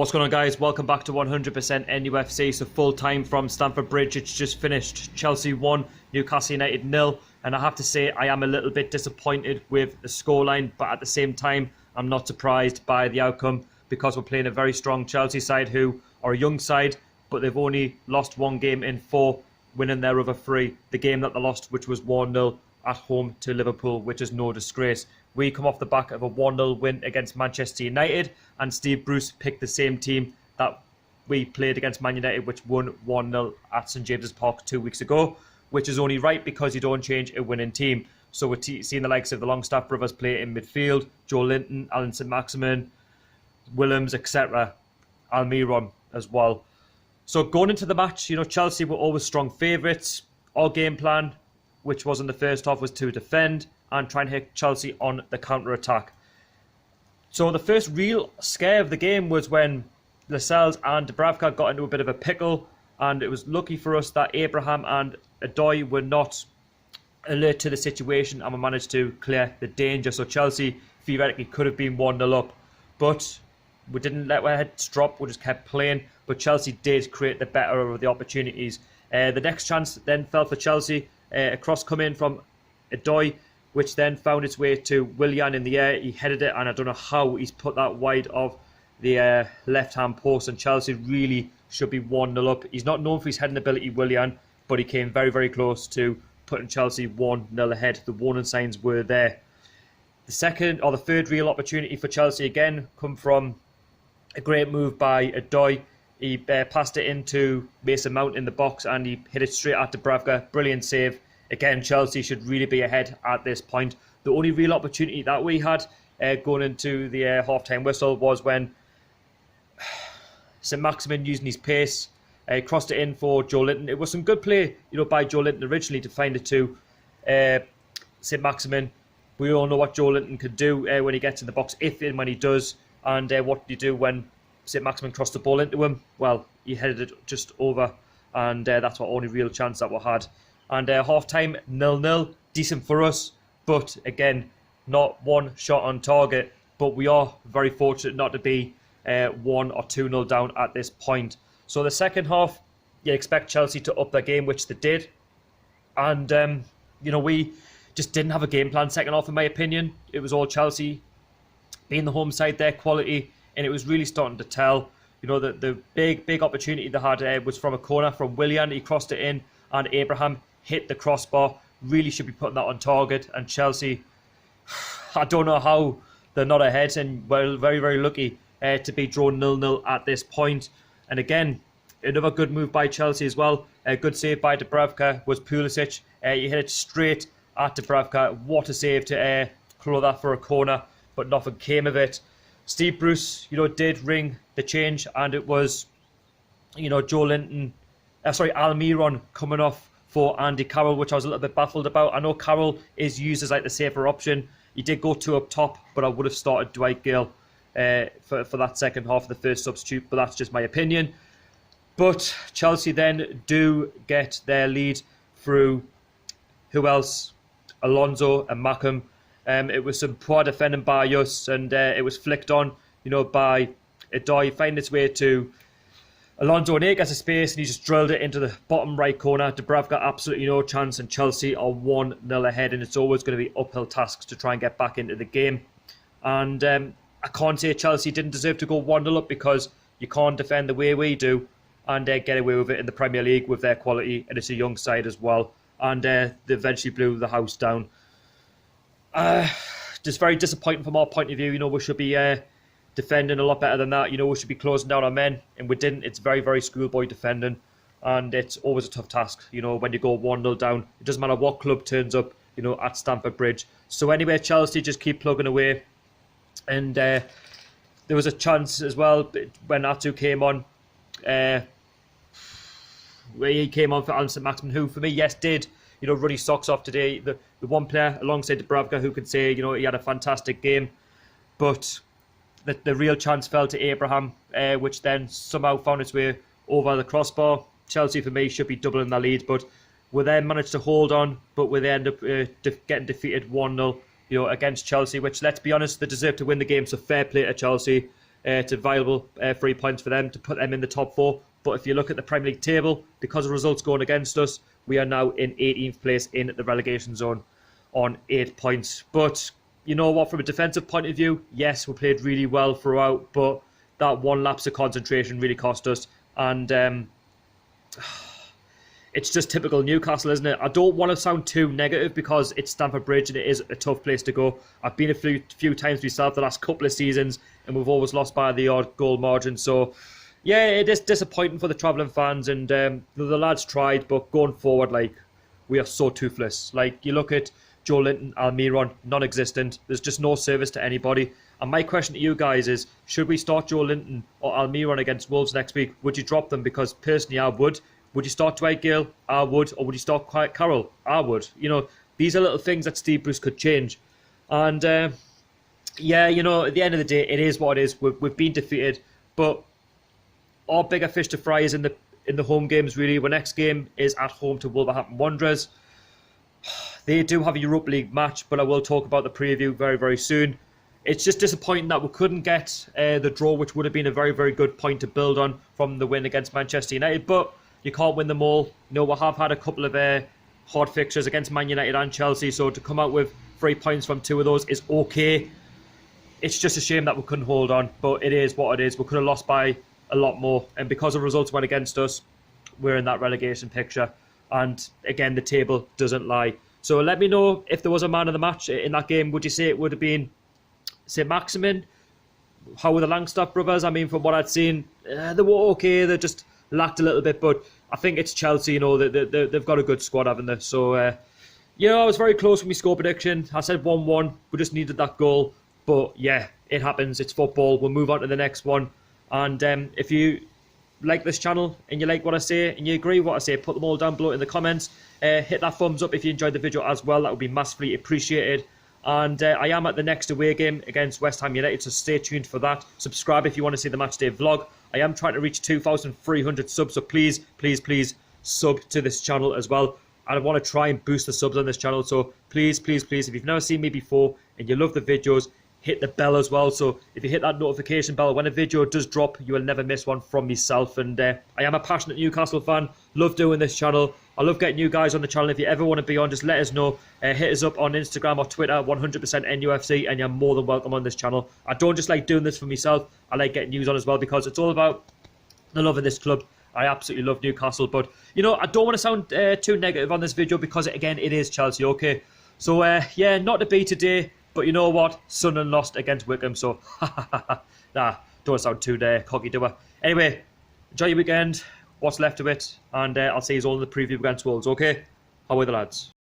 What's going on, guys? Welcome back to 100% NUFC. So full time from Stamford Bridge. It's just finished. Chelsea 1, Newcastle United 0. And I have to say I am a little bit disappointed with the scoreline, but at the same time I'm not surprised by the outcome because we're playing a very strong Chelsea side who are a young side, but they've only lost one game in 4, winning their other 3. The game that they lost, which was 1-0 at home to Liverpool, which is no disgrace. We come off the back of a 1-0 win against Manchester United, and Steve Bruce picked the same team that we played against Man United, which won 1-0 at St James's Park 2 weeks ago, which is only right because you don't change a winning team. So we're seeing the likes of the Longstaff brothers play in midfield, Joe Linton, Alan St-Maximin, Willems, etc., Almiron as well. So going into the match, Chelsea were always strong favourites. Our game plan, which was in the first half, was to defend and try and hit Chelsea on the counter-attack. So the first real scare of the game was when Lascelles and Dubravka got into a bit of a pickle, and it was lucky for us that Abraham and Adoy were not alert to the situation and we managed to clear the danger. So Chelsea theoretically could have been 1-0 up, but we didn't let our heads drop, we just kept playing. But Chelsea did create the better of the opportunities. The next chance then fell for Chelsea. A cross come in from Adoy, which then found its way to Willian in the air. He headed it, and I don't know how he's put that wide of the left-hand post, and Chelsea really should be 1-0 up. He's not known for his heading ability, Willian, but he came very, very close to putting Chelsea 1-0 ahead. The warning signs were there. The third real opportunity for Chelsea again come from a great move by Adoy. He passed it into Mason Mount in the box and he hit it straight at Dubravka. Brilliant save. Again, Chelsea should really be ahead at this point. The only real opportunity that we had going into the half-time whistle was when St-Maximin, using his pace, crossed it in for Joe Linton. It was some good play, by Joe Linton originally to find it to St-Maximin. We all know what Joe Linton could do when he gets in the box, if and when he does. And what do you do when St-Maximin crossed the ball into him? Well, he headed it just over, and that's our only real chance that we had. And half-time, 0-0, decent for us, but again, not one shot on target. But we are very fortunate not to be 1 or 2-0 down at this point. So the second half, you expect Chelsea to up their game, which they did. And, we just didn't have a game plan second half, in my opinion. It was all Chelsea being the home side, their quality, and it was really starting to tell. The big opportunity they had was from a corner from Willian. He crossed it in, and Abraham hit the crossbar. Really should be putting that on target. And Chelsea, I don't know how they're not ahead, and we're very, very lucky to be drawn 0-0 at this point. And again, another good move by Chelsea as well. A good save by Dubravka was Pulisic. He hit it straight at Dubravka. What a save to claw that for a corner, but nothing came of it. Steve Bruce, did ring the change, and it was, Joe Linton, Almiron coming off for Andy Carroll, which I was a little bit baffled about. I know Carroll is used as like the safer option. He did go 2 up top, but I would have started Dwight Gale for that second half of the first substitute, but that's just my opinion. But Chelsea then do get their lead through, who else? Alonso and Mackham. It was some poor defending by us, and it was flicked on, by Adoy, finding its way to Alonso, and he gets a space and he just drilled it into the bottom right corner. Dubravka absolutely no chance, and Chelsea are 1-0 ahead, and it's always going to be uphill tasks to try and get back into the game. And I can't say Chelsea didn't deserve to go 1-0 up, because you can't defend the way we do and get away with it in the Premier League with their quality, and it's a young side as well. And they eventually blew the house down. Just very disappointing from our point of view. We should be defending a lot better than that. We should be closing down our men, and we didn't. It's very, very schoolboy defending, and it's always a tough task. When you go 1-0 down, it doesn't matter what club turns up, at Stamford Bridge. So anyway, Chelsea just keep plugging away, and there was a chance as well when Atu came on, where he came on for Alan St-Maximin, who for me, yes, did run his socks off today. The one player alongside Dubravka who could say, he had a fantastic game. But the real chance fell to Abraham, which then somehow found its way over the crossbar. Chelsea, for me, should be doubling their lead, but we then managed to hold on, but we end up getting defeated 1-0, against Chelsea, which, let's be honest, they deserve to win the game, so fair play to Chelsea. to viable 3 points for them to put them in the top 4. But if you look at the Premier League table, because of results going against us, we are now in 18th place in the relegation zone on 8 points. But you know what, from a defensive point of view, yes, we played really well throughout, but that one lapse of concentration really cost us. And it's just typical Newcastle, isn't it? I don't want to sound too negative because it's Stamford Bridge and it is a tough place to go. I've been a few times myself the last couple of seasons and we've always lost by the odd goal margin. So, yeah, it is disappointing for the travelling fans and the lads tried, but going forward, like, we are so toothless. Like, you look at Joe Linton, Almiron, non-existent. There's just no service to anybody. And my question to you guys is, should we start Joe Linton or Almiron against Wolves next week? Would you drop them? Because personally, I would. Would you start Dwight Gale? I would. Or would you start Carroll? I would. You know, these are little things that Steve Bruce could change. And, yeah, you know, at the end of the day, it is what it is. We've been defeated. But our bigger fish to fry is in the home games, really. Our next game is at home to Wolverhampton Wanderers. They do have a Europa League match, but I will talk about the preview very, very soon. It's just disappointing that we couldn't get the draw, which would have been a very, very good point to build on from the win against Manchester United. But you can't win them all. You know, we have had a couple of hard fixtures against Man United and Chelsea, so to come out with 3 points from 2 of those is okay. It's just a shame that we couldn't hold on, but it is what it is. We could have lost by a lot more, and because the results went against us, we're in that relegation picture. And again, the table doesn't lie. So let me know if there was a man of the match in that game. Would you say it would have been St. Maximin? How were the Langstaff brothers? I mean, from what I'd seen, they were okay. They just lacked a little bit, but I think it's Chelsea. You know, they've got a good squad, haven't they? So, you know, I was very close with my score prediction. I said 1-1. We just needed that goal. But yeah, it happens. It's football. We'll move on to the next one. And if you like this channel and you like what I say and you agree with what I say, put them all down below in the comments. Hit that thumbs up if you enjoyed the video as well. That would be massively appreciated. And I am at the next away game against West Ham United, so stay tuned for that. Subscribe if you want to see the match day vlog. I am trying to reach 2,300 subs, so please, please, please sub to this channel as well. And I want to try and boost the subs on this channel, so please, please, please, if you've never seen me before and you love the videos, hit the bell as well. So if you hit that notification bell when a video does drop, you will never miss one from myself. And I am a passionate Newcastle fan. Love doing this channel. I love getting you guys on the channel. If you ever want to be on, just let us know. Hit us up on Instagram or Twitter, 100% NUFC, and you're more than welcome on this channel. I don't just like doing this for myself. I like getting news on as well because it's all about the love of this club. I absolutely love Newcastle. But, you know, I don't want to sound too negative on this video because, again, it is Chelsea, okay? So, yeah, not to be today. But you know what? Sunderland lost against Wickham, so nah, don't sound too cocky, do I? Anyway, enjoy your weekend, what's left of it, and I'll see you all in the preview against Wolves, okay? How are the lads?